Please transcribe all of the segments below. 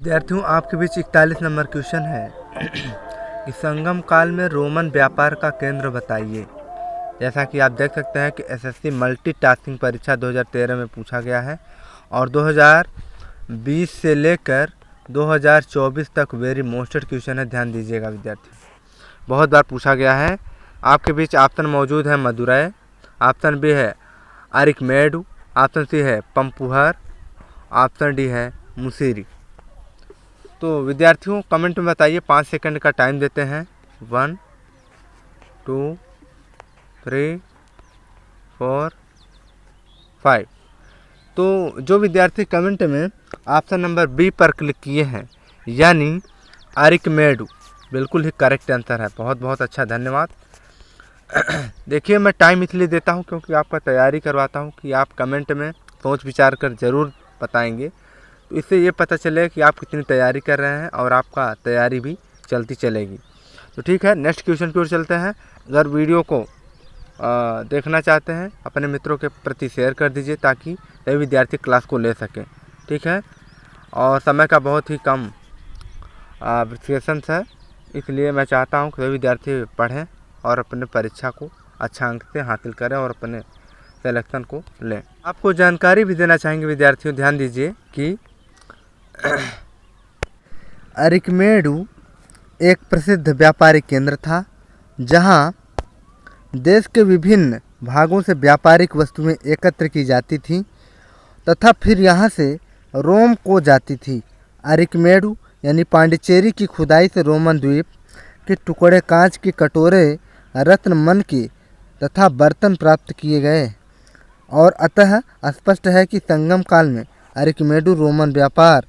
विद्यार्थियों, आपके बीच 41 number question है कि संगम काल में रोमन व्यापार का केंद्र बताइए। जैसा कि आप देख सकते हैं कि एसएससी मल्टीटास्किंग परीक्षा 2013 में पूछा गया है और 2020 से लेकर 2024 तक वेरी मोस्टेड क्वेश्चन है। ध्यान दीजिएगा विद्यार्थी, बहुत बार पूछा गया है। आपके बीच ऑप्शन मौजूद है मदुरै, ऑप्शन बी है अरिकमेडु, ऑप्शन सी है पंपुहर, ऑप्शन डी है मुसीरी। तो विद्यार्थियों कमेंट में बताइए, 5 सेकंड का टाइम देते हैं। 1 2 3 4 5। तो जो विद्यार्थी कमेंट में ऑप्शन नंबर बी पर क्लिक किए हैं यानी अरिकमेडु, बिल्कुल ही करेक्ट आंसर है। बहुत बहुत अच्छा, धन्यवाद। देखिए, मैं टाइम इसलिए देता हूं क्योंकि आपका तैयारी करवाता हूं कि आप कमेंट में सोच विचार कर ज़रूर बताएंगे, तो इससे ये पता चले कि आप कितनी तैयारी कर रहे हैं और आपका तैयारी भी चलती चलेगी। तो ठीक है, नेक्स्ट क्वेश्चन की ओर चलते हैं। अगर वीडियो को देखना चाहते हैं अपने मित्रों के प्रति शेयर कर दीजिए ताकि सभी विद्यार्थी क्लास को ले सकें। ठीक है, और समय का बहुत ही कम रिस्ट्रिक्शंस है, इसलिए मैं चाहता हूं कि सभी विद्यार्थी पढ़ें और अपने परीक्षा को अच्छा अंक से हासिल करें और अपने सिलेक्शन को लें। आपको जानकारी भी देना चाहेंगे विद्यार्थियों, ध्यान दीजिए कि अरिकमेडु एक प्रसिद्ध व्यापारिक केंद्र था जहां देश के विभिन्न भागों से व्यापारिक वस्तुएं एकत्र की जाती थीं तथा फिर यहां से रोम को जाती थी। अरिकमेडु यानी पांडिचेरी की खुदाई से रोमन द्वीप के टुकड़े, कांच के कटोरे, रत्न, मन के तथा बर्तन प्राप्त किए गए और अतः स्पष्ट है कि संगम काल में अरिकमेडु रोमन व्यापार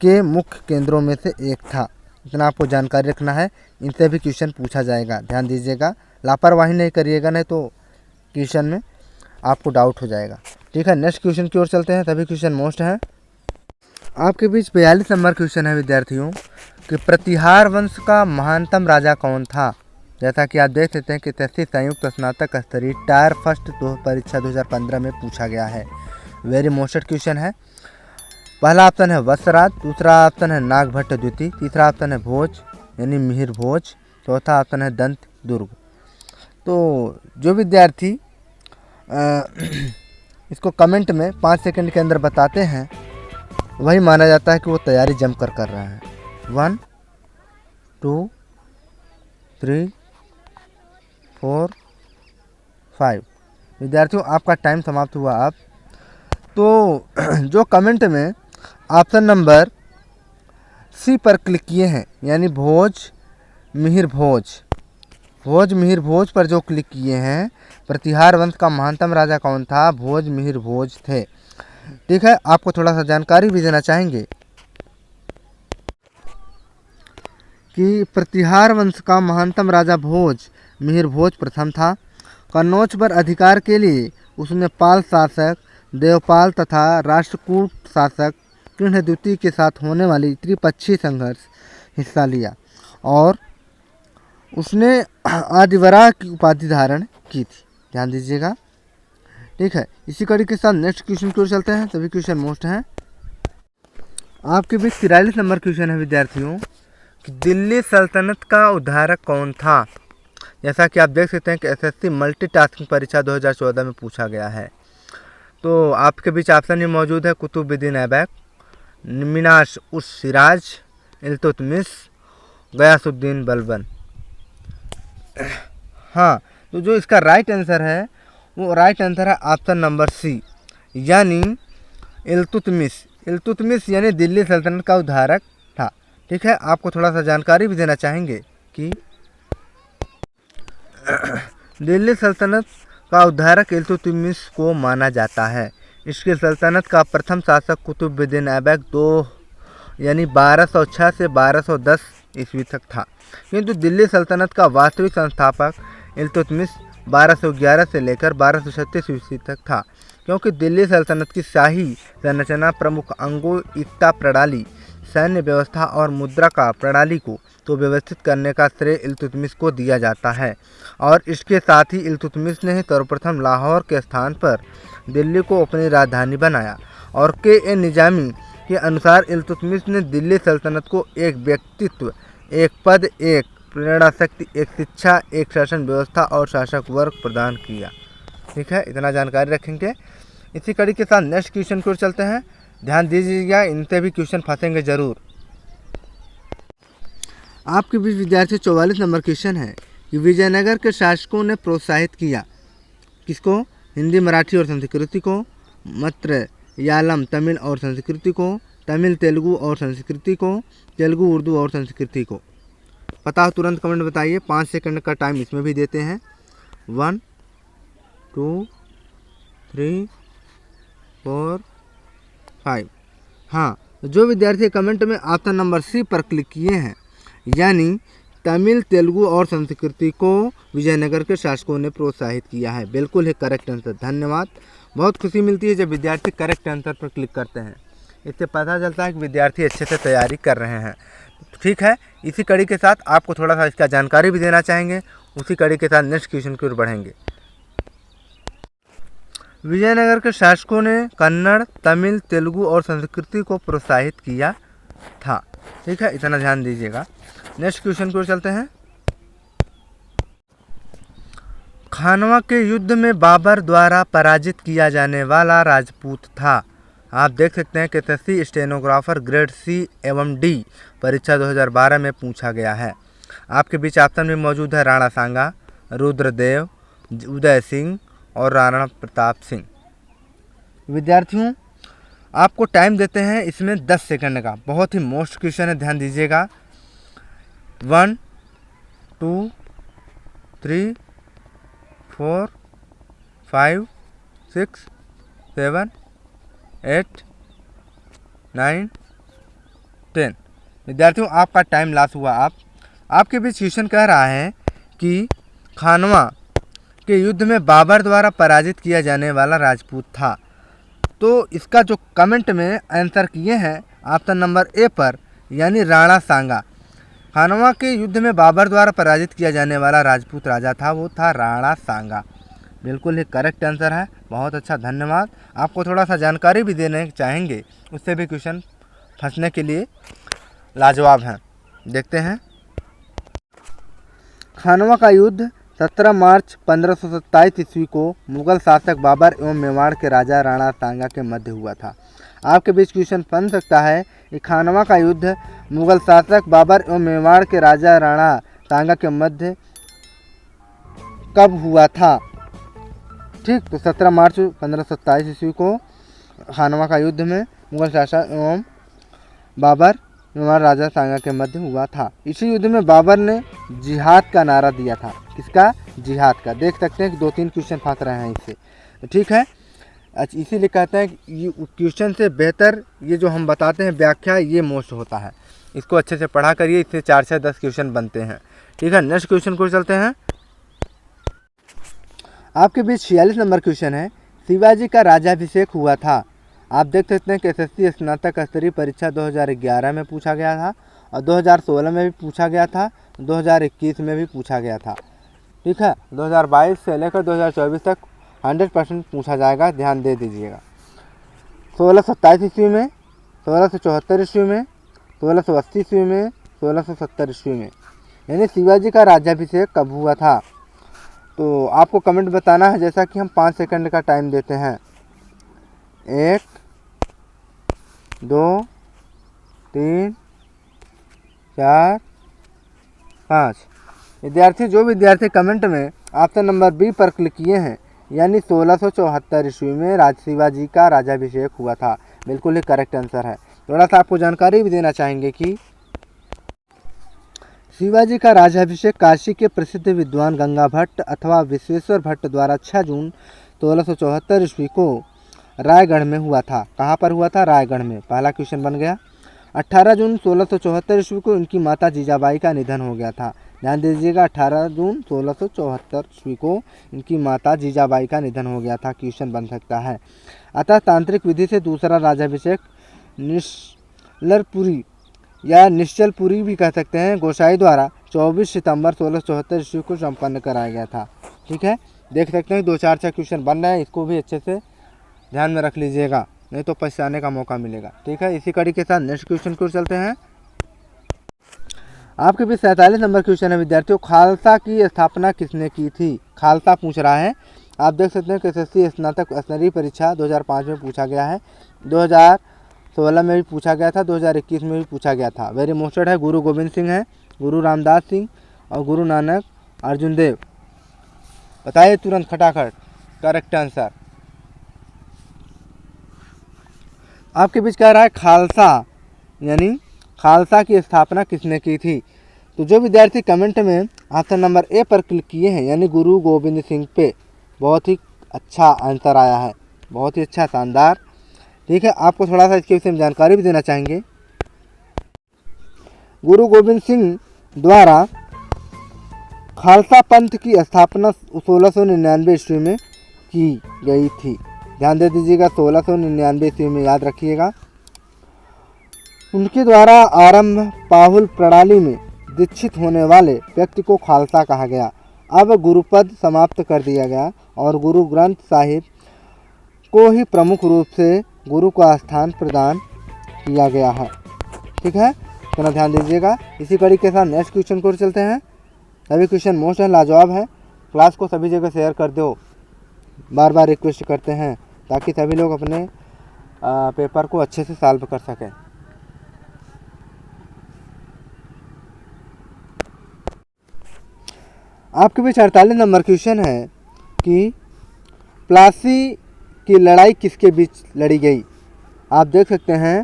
के मुख्य केंद्रों में से एक था। इतना आपको जानकारी रखना है, इनसे भी क्वेश्चन पूछा जाएगा। ध्यान दीजिएगा, लापरवाही नहीं करिएगा, नहीं तो क्वेश्चन में आपको डाउट हो जाएगा। ठीक है, नेक्स्ट क्वेश्चन की ओर चलते हैं। सभी क्वेश्चन मोस्ट हैं। आपके बीच 42 नंबर क्वेश्चन है विद्यार्थियों कि प्रतिहार वंश का महानतम राजा कौन था। जैसा कि आप देख सकते हैं कि एसएससी संयुक्त स्नातक स्तरीय टायर फर्स्ट परीक्षा 2015 में पूछा गया है। वेरी मोस्टेड क्वेश्चन है। पहला ऑप्शन है वत्सराज, दूसरा ऑप्शन है नागभट्ट द्वितीय, तीसरा ऑप्शन है भोज यानी मिहिर भोज, चौथा ऑप्शन है दंत दुर्ग। तो जो विद्यार्थी इसको कमेंट में 5 सेकंड के अंदर बताते हैं वही माना जाता है कि वो तैयारी जमकर कर रहा है। 1 2 3 4 5। विद्यार्थियों आपका टाइम समाप्त हुआ। अब तो जो कमेंट में ऑप्शन नंबर सी पर क्लिक किए हैं यानी भोज मिहिर भोज, भोज मिहिर भोज पर जो क्लिक किए हैं, प्रतिहार वंश का महानतम राजा कौन था, भोज मिहिर भोज थे। ठीक है, आपको थोड़ा सा जानकारी भी देना चाहेंगे कि प्रतिहार वंश का महानतम राजा भोज मिहिर भोज प्रथम था। कन्नौज पर अधिकार के लिए उसने पाल शासक देवपाल तथा राष्ट्रकूट शासक कृष्ण द्वितीय के साथ होने वाली त्रिपक्षीय संघर्ष हिस्सा लिया और उसने आदिवराह की उपाधि धारण की थी। ध्यान दीजिएगा। ठीक है, इसी कड़ी के साथ नेक्स्ट क्वेश्चन की ओर चलते हैं। सभी क्वेश्चन मोस्ट हैं। आपके बीच 43 नंबर क्वेश्चन है विद्यार्थियों कि दिल्ली सल्तनत का उद्धारक कौन था। जैसा कि आप देख सकते हैं कि एसएससी मल्टीटास्किंग परीक्षा 2014 में पूछा गया है। तो आपके बीच ऑप्शन ये मौजूद है कुतुबुद्दीन ऐबक, मिनाश उस सिराज, इल्तुतमिश, गयासुद्दीन बलबन। हाँ, तो जो इसका राइट आंसर है वो राइट आंसर है ऑप्शन नंबर सी यानी इल्तुतमिश। इल्तुतमिश यानी दिल्ली सल्तनत का उद्धारक था। ठीक है, आपको थोड़ा सा जानकारी भी देना चाहेंगे कि दिल्ली सल्तनत का उद्धारक इल्तुतमिश को माना जाता है। इसकी सल्तनत का प्रथम शासक कुतुबुद्दीन ऐबक 2 यानी 1206 से 1210 ईस्वी तक था, किंतु दिल्ली सल्तनत का वास्तविक संस्थापक इल्तुतमिश 1211 से लेकर 1236 ईस्वी तक था, क्योंकि दिल्ली सल्तनत की शाही संरचना प्रमुख अंगों एकता प्रणाली, सैन्य व्यवस्था और मुद्रा का प्रणाली को तो व्यवस्थित करने का श्रेय इल्तुतमिश को दिया जाता है और इसके साथ ही इल्तुतमिश ने ही सर्वप्रथम लाहौर के स्थान पर दिल्ली को अपनी राजधानी बनाया और के निजामी के अनुसार इल्तुतमिश ने दिल्ली सल्तनत को एक व्यक्तित्व, एक पद, एक प्रेरणा शक्ति, एक शिक्षा, एक शासन व्यवस्था और शासक वर्ग प्रदान किया। ठीक है, इतना जानकारी रखेंगे। इसी कड़ी के साथ नेक्स्ट क्वेश्चन की ओर चलते हैं। ध्यान दीजिएगा, इनसे भी क्वेश्चन फंसेंगे जरूर। आपके बीच विद्यार्थी 44 नंबर क्वेश्चन है कि विजयनगर के शासकों ने प्रोत्साहित किया किसको? हिंदी, मराठी और संस्कृति को, मलयालम, तमिल और संस्कृति को, तमिल, तेलुगु और संस्कृति को, तेलुगु, उर्दू और संस्कृति को। पता हो तुरंत कमेंट बताइए। 5 सेकंड का टाइम इसमें भी देते हैं। 1 2 3 4 5। हाँ, जो विद्यार्थी कमेंट में ऑप्शन नंबर सी पर क्लिक किए हैं, यानी तमिल, तेलुगु और संस्कृति को विजयनगर के शासकों ने प्रोत्साहित किया है, बिल्कुल है करेक्ट आंसर। धन्यवाद। बहुत खुशी मिलती है जब विद्यार्थी करेक्ट आंसर पर क्लिक करते हैं, इससे पता चलता है कि विद्यार्थी अच्छे से तैयारी कर रहे हैं। ठीक है, इसी कड़ी के साथ आपको थोड़ा सा इसका जानकारी भी देना चाहेंगे। उसी कड़ी के साथ नेक्स्ट क्वेश्चन की ओर बढ़ेंगे। विजयनगर के शासकों ने कन्नड़, तमिल, तेलुगु और संस्कृति को प्रोत्साहित किया था। ठीक है, इतना ध्यान दीजिएगा। नेक्स्ट क्वेश्चन की ओर चलते हैं। खानवा के युद्ध में बाबर द्वारा पराजित किया जाने वाला राजपूत था। आप देख सकते हैं कि एसएससी स्टेनोग्राफर ग्रेड सी एवं डी परीक्षा 2012 में पूछा गया है। आपके बीच ऑप्शन में मौजूद है राणा सांगा, रुद्रदेव, उदय सिंह और राणा प्रताप सिंह। विद्यार्थियों, आपको टाइम देते हैं इसमें 10 सेकंड का। बहुत ही मोस्ट क्वेश्चन है, ध्यान दीजिएगा। 1 2 3 4 5 6 7 8 9 10। विद्यार्थियों, आपका टाइम लास्ट हुआ। आपके बीच क्वेश्चन कह रहा है कि खानवा के युद्ध में बाबर द्वारा पराजित किया जाने वाला राजपूत था। तो इसका जो कमेंट में आंसर किए हैं ऑप्शन नंबर ए पर, यानी राणा सांगा। खानवा के युद्ध में बाबर द्वारा पराजित किया जाने वाला राजपूत राजा था, वो था राणा सांगा। बिल्कुल ही करेक्ट आंसर है। बहुत अच्छा, धन्यवाद। आपको थोड़ा सा जानकारी भी देने चाहेंगे, उससे भी क्वेश्चन फंसने के लिए लाजवाब हैं। देखते हैं। खानवा का युद्ध 17 मार्च 1527 ईस्वी को मुगल शासक बाबर एवं मेवाड़ के राजा राणा सांगा के मध्य हुआ था। आपके बीच क्वेश्चन बन सकता है कि खानवा का युद्ध मुगल शासक बाबर एवं मेवाड़ के राजा राणा सांगा के मध्य कब हुआ था? ठीक, तो 17 मार्च 1527 ईस्वी को खानवा का युद्ध में मुगल शासक एवं बाबर मेवाड़ राजा सांगा के मध्य हुआ था। इसी युद्ध में बाबर ने जिहाद का नारा दिया था। किसका? जिहाद का। देख सकते हैं कि 2-3 क्वेश्चन फंस रहे हैं इससे। ठीक है, इसीलिए कहते हैं कि क्वेश्चन से बेहतर ये जो हम बताते हैं व्याख्या, ये मोस्ट होता है। इसको अच्छे से पढ़ा करिए, इससे 4 से 10 क्वेश्चन बनते हैं। ठीक है, नेक्स्ट क्वेश्चन को चलते हैं। आपके बीच 46 नंबर क्वेश्चन है, शिवाजी का राज्याभिषेक हुआ था। आप देख सकते हैं कि एसएससी स्नातक स्तरीय परीक्षा 2011 में पूछा गया था और 2016 में भी पूछा गया था, 2021 में भी पूछा गया था। ठीक है, 2022 से लेकर 2024 तक 100% पूछा जाएगा, ध्यान दे दीजिएगा। 1627 ईस्वी में, 1674 ईस्वी में, 1680 ईस्वी में, 1670 ईस्वी में, यानी शिवाजी का राज्याभिषेक कब हुआ था? तो आपको कमेंट बताना है, जैसा कि हम 5 सेकंड का टाइम देते हैं। 1 2 3 4 5। विद्यार्थी, जो विद्यार्थी कमेंट में ऑप्शन नंबर बी पर क्लिक किए हैं, यानी 1674 ईस्वी में शिवाजी का राज्याभिषेक हुआ था, बिल्कुल ही करेक्ट आंसर है। थोड़ा सा आपको जानकारी भी देना चाहेंगे कि शिवाजी का राज्याभिषेक काशी के प्रसिद्ध विद्वान गंगा भट्ट अथवा विश्वेश्वर भट्ट द्वारा 6 जून 1674 ईस्वी को रायगढ़ में हुआ था। कहाँ पर हुआ था? रायगढ़ में। पहला क्वेश्चन बन गया। 18 जून 1674 ईस्वी को इनकी माता जीजाबाई का निधन हो गया था। ध्यान दीजिएगा, 18 जून 1674 ईस्वी को इनकी माता जीजाबाई का निधन हो गया था। क्वेश्चन बन सकता है। अतः तांत्रिक विधि से दूसरा राज्याभिषेक निश्चलपुरी या निश्चलपुरी भी कह सकते हैं, गोसाई द्वारा 24 सितंबर 1674 ईस्वी को संपन्न कराया गया था। ठीक है, देख सकते हैं 2-4 क्वेश्चन बन रहे हैं, इसको भी अच्छे से ध्यान में रख लीजिएगा। नहीं तो पछताने का मौका मिलेगा। ठीक है, इसी कड़ी के साथ नेक्स्ट क्वेश्चन की ओर चलते हैं। आपके बीच 47 नंबर क्वेश्चन है विद्यार्थियों, खालसा की स्थापना किसने की थी? खालसा पूछ रहा है। आप देख सकते हैं कि एसएससी स्नातक स्तरीय परीक्षा 2005 में पूछा गया है, 2016 में भी पूछा गया था, 2021 में भी पूछा गया था। वेरी मोस्टेड है, गुरु गोविंद सिंह है, गुरु रामदास सिंह और गुरु नानक अर्जुन देव। बताइए तुरंत खटाखट करेक्ट आंसर। आपके बीच कह रहा है खालसा यानी खालसा की स्थापना किसने की थी? तो जो विद्यार्थी कमेंट में ऑप्शन नंबर ए पर क्लिक किए हैं यानी गुरु गोविंद सिंह पे, बहुत ही अच्छा आंसर आया है, बहुत ही अच्छा, शानदार। ठीक है, आपको थोड़ा सा इसके विषय में जानकारी भी देना चाहेंगे। गुरु गोविंद सिंह द्वारा खालसा पंथ की स्थापना 1699 ईस्वी में की गई थी। ध्यान दे दीजिएगा, 1699 ईस्वी में, याद रखिएगा। उनके द्वारा आरंभ पाहुल प्रणाली में दीक्षित होने वाले व्यक्ति को खालसा कहा गया। अब गुरुपद समाप्त कर दिया गया और गुरु ग्रंथ साहिब को ही प्रमुख रूप से गुरु का स्थान प्रदान किया गया है। ठीक है, तो ध्यान दीजिएगा। इसी कड़ी के साथ नेक्स्ट क्वेश्चन को चलते हैं। सभी क्वेश्चन मोस्ट है, लाजवाब है। क्लास को सभी जगह शेयर कर दो, बार बार रिक्वेस्ट करते हैं ताकि सभी लोग अपने पेपर को अच्छे से सॉल्व कर सकें। आपके बीच 48 नंबर क्वेश्चन है कि प्लासी की लड़ाई किसके बीच लड़ी गई? आप देख सकते हैं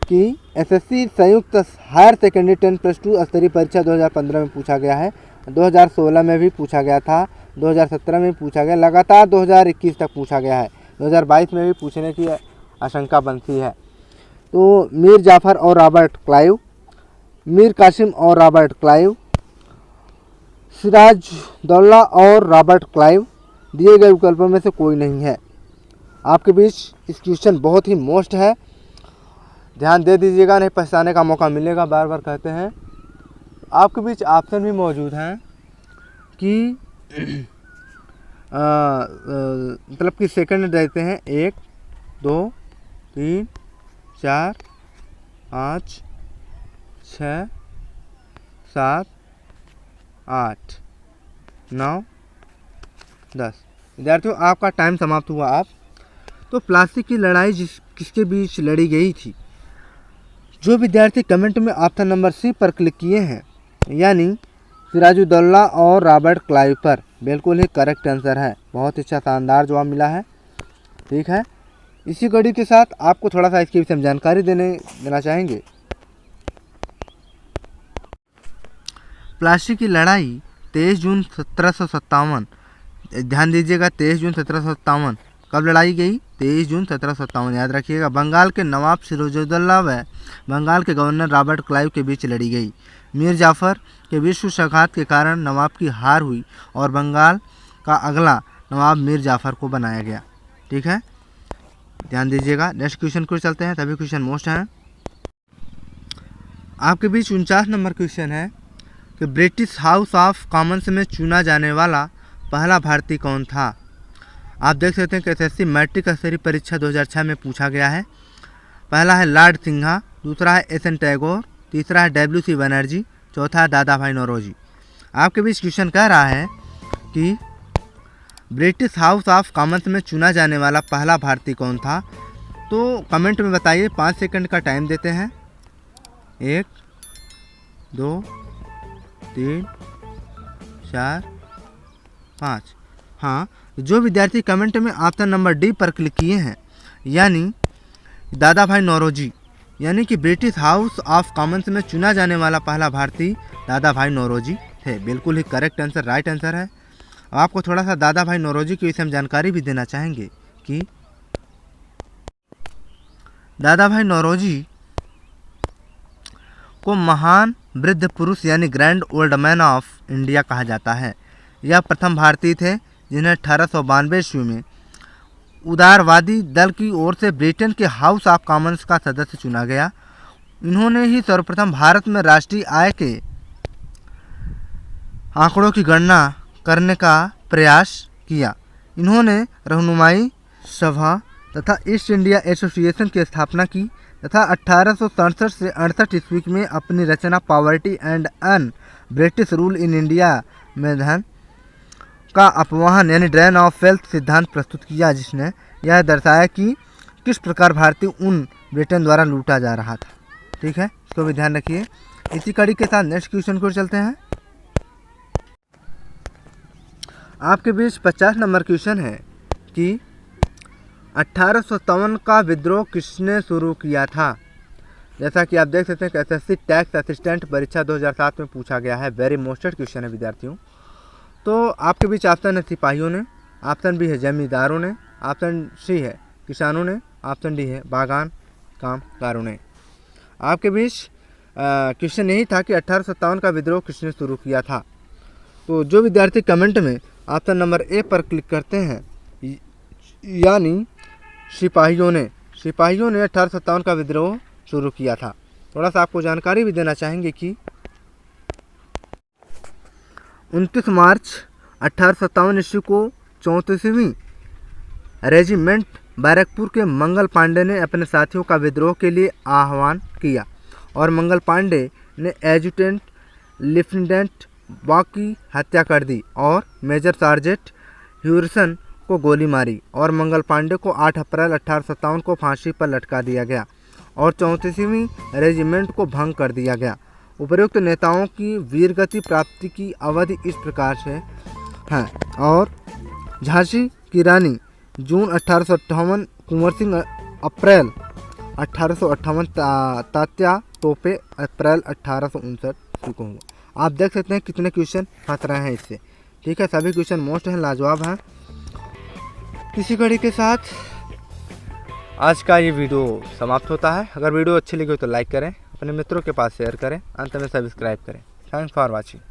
कि एसएससी संयुक्त हायर सेकेंडरी 10+2 स्तरीय परीक्षा 2015 में पूछा गया है, 2016 में भी पूछा गया था, 2017 में भी पूछा गया, लगातार 2021 तक पूछा गया है, 2022 में भी पूछने की आशंका बनती है। तो मीर जाफ़र और रॉबर्ट क्लाइव, मीर कासिम और रॉबर्ट क्लाइव, सिराजुद्दौला और रॉबर्ट क्लाइव, दिए गए विकल्पों में से कोई नहीं है। आपके बीच इस क्वेश्चन बहुत ही मोस्ट है, ध्यान दे दीजिएगा, नहीं पछताने का मौका मिलेगा, बार बार कहते हैं। आपके बीच ऑप्शन भी मौजूद हैं कि मतलब कि सेकंड देते हैं 1 2 3 4 5 6 7 8 9 10। विद्यार्थियों आपका टाइम समाप्त हुआ। आप तो प्लासी की लड़ाई किसके बीच लड़ी गई थी? जो विद्यार्थी कमेंट में ऑप्शन नंबर सी पर क्लिक किए हैं यानी सिराजुद्दौला और रॉबर्ट क्लाइव पर, बिल्कुल ही करेक्ट आंसर है। बहुत अच्छा शानदार जवाब मिला है। ठीक है, इसी कड़ी के साथ आपको थोड़ा सा इसके विषय में जानकारी देना चाहेंगे। प्लासी की लड़ाई 23 जून 1757, ध्यान दीजिएगा 23 जून 1757 कब लड़ाई गई? 23 जून 1757, याद रखिएगा। बंगाल के नवाब सिराजुद्दौला व बंगाल के गवर्नर रॉबर्ट क्लाइव के बीच लड़ी गई। मीर जाफ़र के विश्व संघात के कारण नवाब की हार हुई और बंगाल का अगला नवाब मीर जाफ़र को बनाया गया। ठीक है, ध्यान दीजिएगा। नेक्स्ट क्वेश्चन को चलते हैं, सभी क्वेश्चन मोस्ट हैं। आपके बीच 49 नंबर क्वेश्चन है कि ब्रिटिश हाउस ऑफ कॉमन्स में चुना जाने वाला पहला भारतीय कौन था? आप देख सकते हैं कि एसएससी मैट्रिक स्तरीय परीक्षा 2006 में पूछा गया है। पहला है लॉर्ड सिंघा, दूसरा है एस एन टैगोर, तीसरा है WC बनर्जी, चौथा है दादा भाई नौरोजी। आपके बीच क्वेश्चन कह रहा है कि ब्रिटिश हाउस ऑफ कॉमन्स में चुना जाने वाला पहला भारतीय कौन था? तो कमेंट में बताइए, 5 सेकंड का टाइम देते हैं। 1 2 3 4 5। हाँ, जो विद्यार्थी कमेंट में ऑप्शन नंबर डी पर क्लिक किए हैं यानी दादा भाई नौरोजी, यानी कि ब्रिटिश हाउस ऑफ कॉमन्स में चुना जाने वाला पहला भारतीय दादा भाई नौरोजी थे। बिल्कुल ही करेक्ट आंसर, राइट आंसर है। आपको थोड़ा सा दादा भाई नौरोजी के विषय में जानकारी भी देना चाहेंगे कि दादा भाई नौरोजी को महान वृद्ध पुरुष यानी grand old man of India कहा जाता है। यह प्रथम भारतीय थे जिन्हें 1892 ईस्वी में उदारवादी दल की ओर से ब्रिटेन के हाउस ऑफ कॉमन्स का सदस्य चुना गया। इन्होंने ही सर्वप्रथम भारत में राष्ट्रीय आय के आंकड़ों की गणना करने का प्रयास किया। इन्होंने रहनुमाई सभा तथा ईस्ट इंडिया एसोसिएशन की स्थापना की तथा 1867 से 68 ईस्वी में अपनी रचना poverty and un British rule in India में धन का अपवाहन यानी ड्रेन ऑफ वेल्थ सिद्धांत प्रस्तुत किया, जिसने यह दर्शाया कि किस प्रकार भारतीय उन ब्रिटेन द्वारा लूटा जा रहा था। ठीक है, इसको भी ध्यान रखिए। इसी कड़ी के साथ नेक्स्ट क्वेश्चन को चलते हैं। आपके बीच 50 नंबर क्वेश्चन है कि 1857 का विद्रोह किसने शुरू किया था। जैसा कि आप देख सकते हैं कि एसएससी टैक्स असिस्टेंट परीक्षा 2007 में पूछा गया है, वेरी मोस्टेड क्वेश्चन है विद्यार्थियों। तो आपके बीच ऑप्शन है सिपाहियों ने, ऑप्शन बी है जमींदारों ने, ऑप्शन सी है किसानों ने, ऑप्शन डी है बागान कामगारों ने। आपके बीच क्वेश्चन यही था कि 1857 का विद्रोह किसने शुरू किया था। तो जो विद्यार्थी कमेंट में ऑप्शन नंबर ए पर क्लिक करते हैं यानी सिपाहियों ने 1857 का विद्रोह शुरू किया था। थोड़ा सा आपको जानकारी भी देना चाहेंगे कि 29 मार्च 1857 ईस्वी को 34वीं रेजिमेंट बैरकपुर के मंगल पांडे ने अपने साथियों का विद्रोह के लिए आह्वान किया और मंगल पांडे ने एजुटेंट लेफ्टिनेंट बॉक की हत्या कर दी और मेजर सार्जेंट ह्यूरिसन को गोली मारी और मंगल पांडे को 8 अप्रैल 1857 को फांसी पर लटका दिया गया और 34वीं रेजिमेंट को भंग कर दिया गया। उपर्युक्त नेताओं की वीरगति प्राप्ति की अवधि इस प्रकार से है। और झांसी की रानी जून 1858, कुंवर सिंह अप्रैल 1858, तात्या तोपे अप्रैल 1859 को हुआ। आप देख सकते हैं कितने क्वेश्चन फंस रहे हैं इससे। ठीक है, सभी क्वेश्चन मोस्ट हैं, लाजवाब हैं। इसी कड़ी के साथ आज का ये वीडियो समाप्त होता है। अगर वीडियो अच्छी लगी हो तो लाइक करें, अपने मित्रों के पास शेयर करें, अंत में सब्सक्राइब करें। Thanks for watching.